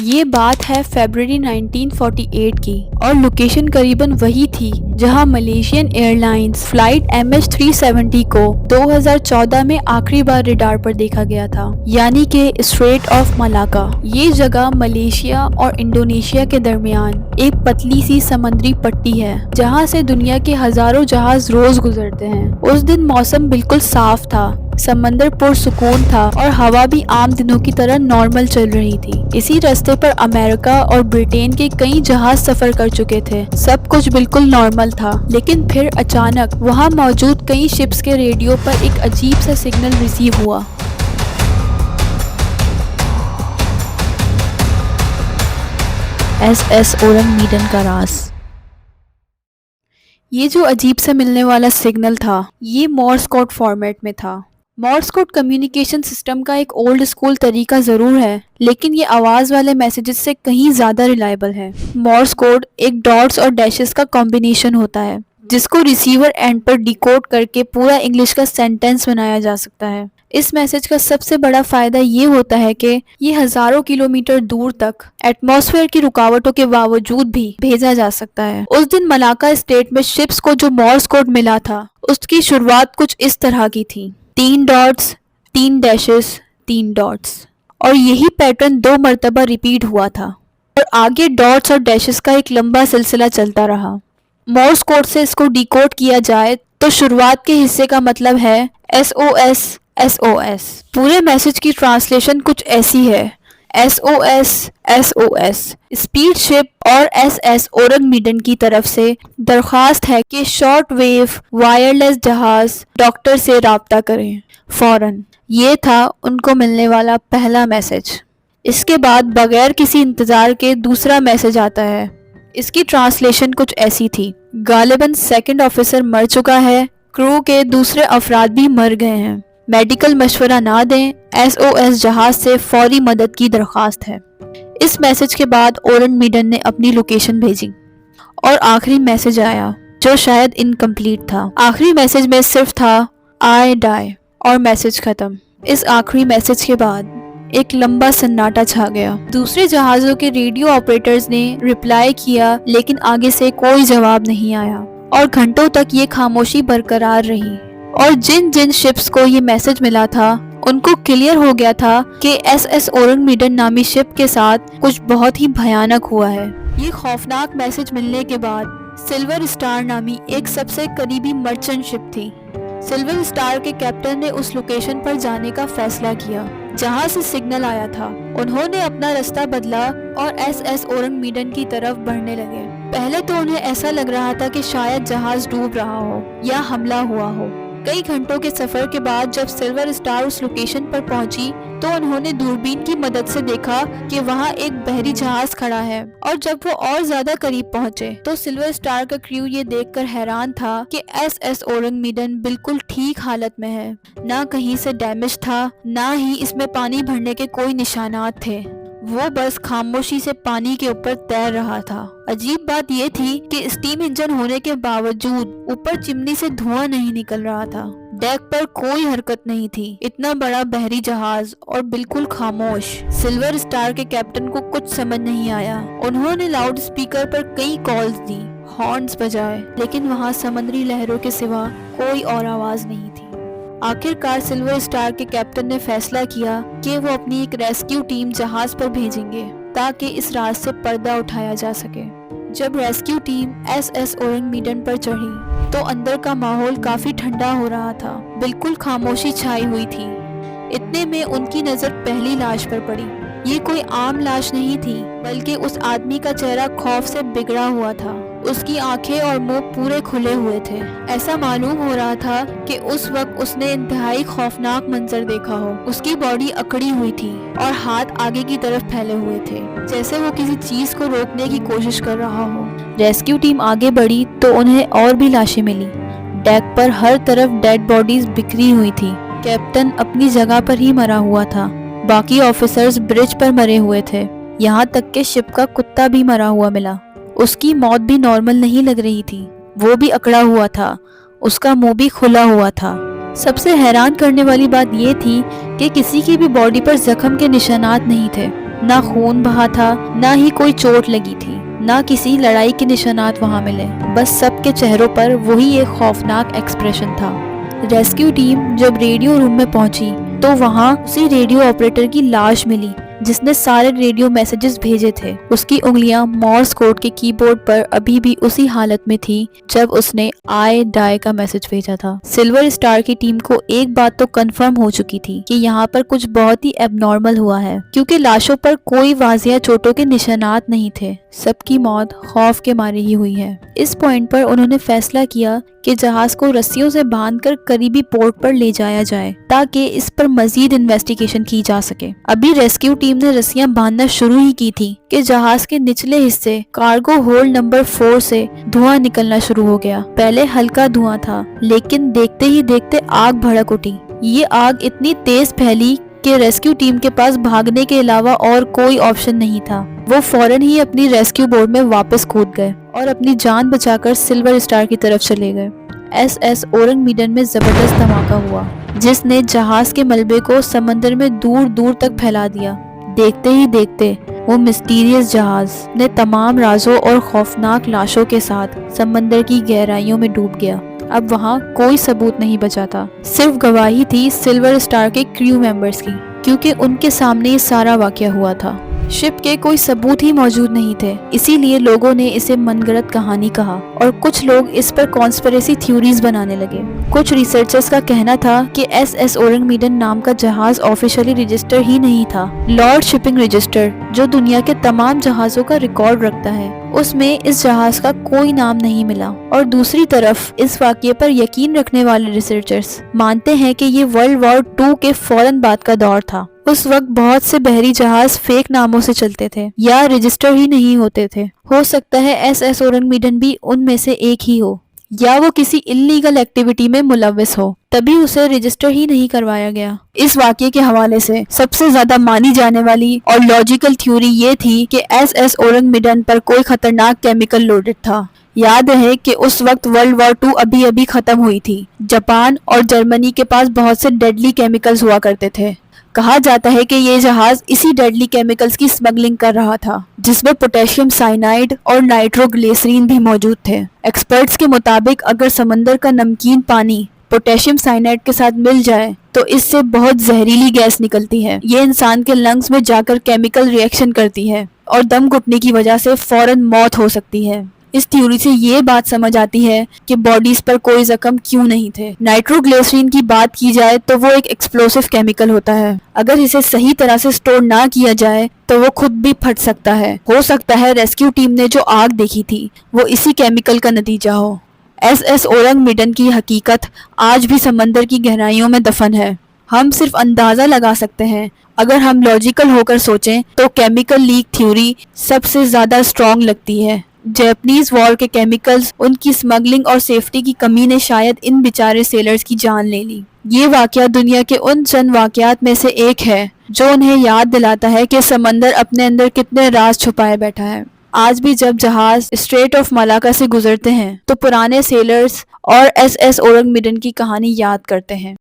یہ بات ہے فیبرری 1948 کی اور لوکیشن قریباً وہی تھی جہاں Malaysian year lines flight MH370 کو 2014 میں آخری بار ریڈار پر دیکھا گیا تھا، یعنی کہ اسٹریٹ آف ملاکا۔ یہ جگہ ملیشیا اور انڈونیشیا کے درمیان ایک پتلی سی سمندری پٹی ہے جہاں سے دنیا کے ہزاروں جہاز روز گزرتے ہیں۔ اس دن موسم بالکل صاف تھا، سمندر پرسکون تھا اور ہوا بھی عام دنوں کی طرح نارمل چل رہی تھی۔ اسی راستے پر امریکہ اور برطانیہ کے کئی جہاز سفر کر چکے تھے۔ سب کچھ بالکل نارمل تھا، لیکن پھر اچانک وہاں موجود کئی شپس کے ریڈیو پر ایک عجیب سا سگنل ریسیو ہوا۔ SS اورنگ میڈن کا راز۔ یہ جو عجیب سے ملنے والا سگنل تھا، یہ مورس کوڈ فارمیٹ میں تھا۔ مورس کوڈ کمیونیکیشن سسٹم کا ایک اولڈ اسکول طریقہ ضرور ہے، لیکن یہ آواز والے میسیجز سے کہیں زیادہ ریلائبل ہے۔ مورس کوڈ ایک ڈاٹس اور ڈیشز کا کمبینیشن ہوتا ہے جس کو ریسیور اینڈ پر ڈیکوڈ کر کے پورا انگلش کا سینٹینس بنایا جا سکتا ہے۔ اس میسج کا سب سے بڑا فائدہ یہ ہوتا ہے کہ یہ ہزاروں کلومیٹر دور تک ایٹماسفیئر کی رکاوٹوں کے باوجود بھی بھیجا جا سکتا ہے۔ اس دن ملاکا اسٹیٹ میں شپس کو جو مورس کوڈ ملا تھا، اس کی شروعات کچھ اس طرح کی تھی: 3 ڈاٹس، 3 ڈیشز، 3 ڈاٹس، اور یہی پیٹرن 2 مرتبہ ریپیٹ ہوا تھا، اور آگے ڈاٹس اور ڈیشز کا ایک لمبا سلسلہ چلتا رہا۔ مورس کوڈ سے اس کو ڈیکوڈ کیا جائے تو شروعات کے حصے کا مطلب ہے SOS SOS۔ پورے میسج کی ٹرانسلیشن کچھ ایسی ہے: SOS SOS، اسپیڈ شپ اور SS اورنگ میڈن کی طرف سے درخواست ہے کہ شارٹ ویو وائرلیس جہاز ڈاکٹر سے رابطہ کریں فوراً۔ یہ تھا ان کو ملنے والا پہلا میسج۔ اس کے بعد بغیر کسی انتظار کے دوسرا میسج آتا ہے۔ اس کی ٹرانسلیشن کچھ ایسی تھی: غالباً سیکنڈ آفیسر مر چکا ہے، کرو کے دوسرے افراد بھی مر گئے ہیں، میڈیکل مشورہ نہ دیں، SOS جہاز سے فوری مدد کی درخواست ہے۔ اس میسج کے بعد اورنگ میڈن نے اپنی لوکیشن بھیجی اور آخری میسج آیا جو شاید انکمپلیٹ تھا۔ آخری میسج میں صرف تھا I die اور میسج ختم۔ اس آخری میسج کے بعد ایک لمبا سناٹا چھا گیا۔ دوسرے جہازوں کے ریڈیو آپریٹرز نے رپلائی کیا، لیکن آگے سے کوئی جواب نہیں آیا اور گھنٹوں تک یہ خاموشی برقرار رہی۔ اور جن جن شپس کو یہ میسج ملا تھا ان کو کلیئر ہو گیا تھا کہ SS اورنگ میڈن نامی شپ کے ساتھ کچھ بہت ہی بھیانک ہوا ہے۔ یہ خوفناک میسج ملنے کے بعد سلور اسٹار نامی ایک سب سے قریبی مرچنٹ شپ تھی۔ سلور اسٹار کے کیپٹن نے اس لوکیشن پر جانے کا فیصلہ کیا جہاں سے سگنل آیا تھا۔ انہوں نے اپنا رستہ بدلا اور SS اورنگ میڈن کی طرف بڑھنے لگے۔ پہلے تو انہیں ایسا لگ رہا تھا کہ شاید جہاز ڈوب رہا ہو یا حملہ ہوا ہو۔ کئی گھنٹوں کے سفر کے بعد جب سلور اسٹار اس لوکیشن پر پہنچی تو انہوں نے دوربین کی مدد سے دیکھا کہ وہاں ایک بحری جہاز کھڑا ہے، اور جب وہ اور زیادہ قریب پہنچے تو سلور اسٹار کا کریو یہ دیکھ کر حیران تھا کہ SS اورنگ میڈن بالکل ٹھیک حالت میں ہے، نہ کہیں سے ڈیمیج تھا، نہ ہی اس میں پانی بھرنے کے کوئی نشانات تھے۔ وہ بس خاموشی سے پانی کے اوپر تیر رہا تھا۔ عجیب بات یہ تھی کہ اسٹیم انجن ہونے کے باوجود اوپر چمنی سے دھواں نہیں نکل رہا تھا، ڈیک پر کوئی حرکت نہیں تھی۔ اتنا بڑا بحری جہاز اور بالکل خاموش۔ سلور اسٹار کے کیپٹن کو کچھ سمجھ نہیں آیا۔ انہوں نے لاؤڈ اسپیکر پر کئی کالز دی، ہارنز بجائے، لیکن وہاں سمندری لہروں کے سوا کوئی اور آواز نہیں تھی۔ آخر کار سلور اسٹار کے کیپٹن نے فیصلہ کیا کہ وہ اپنی ایک ریسکیو ٹیم جہاز پر بھیجیں گے تاکہ اس راز سے پردہ اٹھایا جا سکے۔ جب ریسکیو ٹیم SS اورنگ میڈن پر چڑھی تو اندر کا ماحول کافی ٹھنڈا ہو رہا تھا، بالکل خاموشی چھائی ہوئی تھی۔ اتنے میں ان کی نظر پہلی لاش پر پڑی۔ یہ کوئی عام لاش نہیں تھی، بلکہ اس آدمی کا چہرہ خوف سے بگڑا ہوا تھا۔ اس کی آنکھیں اور منہ پورے کھلے ہوئے تھے۔ ایسا معلوم ہو رہا تھا کہ اس وقت اس نے انتہائی خوفناک منظر دیکھا ہو۔ اس کی باڈی اکڑی ہوئی تھی اور ہاتھ آگے کی طرف پھیلے ہوئے تھے، جیسے وہ کسی چیز کو روکنے کی کوشش کر رہا ہو۔ ریسکیو ٹیم آگے بڑھی تو انہیں اور بھی لاشیں ملی۔ ڈیک پر ہر طرف ڈیڈ باڈیز بکھری ہوئی تھی۔ کیپٹن اپنی جگہ پر ہی مرا ہوا تھا، باقی آفیسرز برج پر مرے ہوئے تھے، یہاں تک کہ شپ کا کتا بھی مرا ہوا ملا۔ اس کی موت بھی نارمل نہیں لگ رہی تھی، وہ بھی اکڑا ہوا تھا، اس کا منہ بھی کھلا ہوا تھا۔ سب سے حیران کرنے والی بات یہ تھی کہ کسی کی بھی باڈی پر زخم کے نشانات نہیں تھے۔ نہ خون بہا تھا، نہ ہی کوئی چوٹ لگی تھی، نہ کسی لڑائی کے نشانات وہاں ملے، بس سب کے چہروں پر وہی ایک خوفناک ایکسپریشن تھا۔ ریسکیو ٹیم جب ریڈیو روم میں پہنچی تو وہاں اسی ریڈیو آپریٹر کی لاش ملی جس نے سارے ریڈیو میسیجز بھیجے تھے۔ اس کی انگلیاں مورس کوڈ کے کی بورڈ پر ابھی بھی اسی حالت میں تھی جب اس نے آئی ڈائی کا میسج بھیجا تھا۔ سلور اسٹار کی ٹیم کو ایک بات تو کنفرم ہو چکی تھی کہ یہاں پر کچھ بہت ہی ایب نارمل ہوا ہے، کیونکہ لاشوں پر کوئی واضح چوٹوں کے نشانات نہیں تھے۔ سب کی موت خوف کے مارے ہی ہوئی ہے۔ اس پوائنٹ پر انہوں نے فیصلہ کیا کہ جہاز کو رسیوں سے باندھ کر قریبی پورٹ پر لے جایا جائے تاکہ اس پر مزید انویسٹیگیشن کی جا سکے۔ ابھی ریسکیو ٹیم نے رسیاں باندھنا شروع ہی کی تھی کہ جہاز کے نچلے حصے کارگو ہولڈ نمبر 4 سے دھواں نکلنا شروع ہو گیا۔ پہلے ہلکا دھواں تھا لیکن دیکھتے ہی دیکھتے آگ بھڑک اٹھی۔ یہ آگ اتنی تیز پھیلی کہ ریسکیو ٹیم کے پاس بھاگنے کے علاوہ اور کوئی آپشن نہیں تھا۔ وہ فوراً ہی اپنی ریسکیو بورڈ میں واپس کود گئے اور اپنی جان بچا کر سلور اسٹار کی طرف چلے گئے۔ ایس ایس اورنگ میڈن میں زبردست دھماکہ ہوا جس نے جہاز کے ملبے کو سمندر میں دور دور تک پھیلا دیا۔ دیکھتے ہی دیکھتے وہ مسٹیریس جہاز نے تمام رازوں اور خوفناک لاشوں کے ساتھ سمندر کی گہرائیوں میں ڈوب گیا۔ اب وہاں کوئی ثبوت نہیں بچا تھا، صرف گواہی تھی سلور اسٹار کے کریو ممبرز کی، کیونکہ ان کے سامنے یہ سارا واقعہ ہوا تھا۔ شپ کے کوئی ثبوت ہی موجود نہیں تھے، اسی لیے لوگوں نے اسے من گھڑت کہانی کہا اور کچھ لوگ اس پر کانسپریسی تھیوریز بنانے لگے۔ کچھ ریسرچرز کا کہنا تھا کہ ایس ایس اورنگ میڈن نام کا جہاز آفیشلی رجسٹر ہی نہیں تھا۔ لارڈ شپنگ رجسٹر جو دنیا کے تمام جہازوں کا ریکارڈ رکھتا ہے، اس میں اس جہاز کا کوئی نام نہیں ملا۔ اور دوسری طرف اس واقعے پر یقین رکھنے والے ریسرچرز مانتے ہیں کہ یہ ورلڈ وار 2 کے فوراً بعد کا دور تھا۔ اس وقت بہت سے بحری جہاز فیک ناموں سے چلتے تھے یا رجسٹر ہی نہیں ہوتے تھے۔ ہو سکتا ہے ایس ایس اورنگ میڈن بھی ان میں سے ایک ہی ہو، یا وہ کسی انلیگل ایکٹیویٹی میں ملوث ہو، تبھی اسے رجسٹر ہی نہیں کروایا گیا۔ اس واقعے کے حوالے سے سب سے زیادہ مانی جانے والی اور لاجیکل تھیوری یہ تھی کہ ایس ایس اورنگ میڈن پر کوئی خطرناک کیمیکل لوڈڈ تھا۔ یاد ہے کہ اس وقت ورلڈ وار 2 ابھی ختم ہوئی تھی۔ جاپان اور جرمنی کے پاس بہت سے ڈیڈلی کیمیکلز ہوا کرتے تھے۔ کہا جاتا ہے کہ یہ جہاز اسی ڈیڈلی کیمیکلز کی اسمگلنگ کر رہا تھا، جس میں پوٹیشیم سائنائڈ اور نائٹرو گلیسرین بھی موجود تھے۔ ایکسپرٹس کے مطابق اگر سمندر کا نمکین پانی پوٹیشیم سائنائڈ کے ساتھ مل جائے تو اس سے بہت زہریلی گیس نکلتی ہے۔ یہ انسان کے لنگز میں جا کر کیمیکل ری ایکشن کرتی ہے اور دم گھٹنے کی وجہ سے فوراً موت ہو سکتی ہے۔ اس تھیوری سے یہ بات سمجھ آتی ہے کہ باڈیز پر کوئی زخم کیوں نہیں تھے۔ نائٹرو گلیسرین کی بات کی جائے تو وہ ایک ایکسپلوسیو کیمیکل ہوتا ہے۔ اگر اسے صحیح طرح سے سٹور نہ کیا جائے تو وہ خود بھی پھٹ سکتا ہے۔ ہو سکتا ہے ریسکیو ٹیم نے جو آگ دیکھی تھی وہ اسی کیمیکل کا نتیجہ ہو۔ ایس ایس اورنگ میڈن کی حقیقت آج بھی سمندر کی گہرائیوں میں دفن ہے۔ ہم صرف اندازہ لگا سکتے ہیں۔ اگر ہم لاجیکل ہو کر سوچیں تو کیمیکل لیک تھیوری سب سے زیادہ اسٹرانگ لگتی ہے۔ جیپنیز وار کے کیمیکلز، ان کی اسمگلنگ اور سیفٹی کی کمی نے شاید ان بیچارے سیلرز کی جان لے لی۔ یہ واقعہ دنیا کے ان چند واقعات میں سے ایک ہے جو انہیں یاد دلاتا ہے کہ سمندر اپنے اندر کتنے راز چھپائے بیٹھا ہے۔ آج بھی جب جہاز اسٹریٹ آف ملاکا سے گزرتے ہیں تو پرانے سیلرز اور ایس ایس اورنگ میڈن کی کہانی یاد کرتے ہیں۔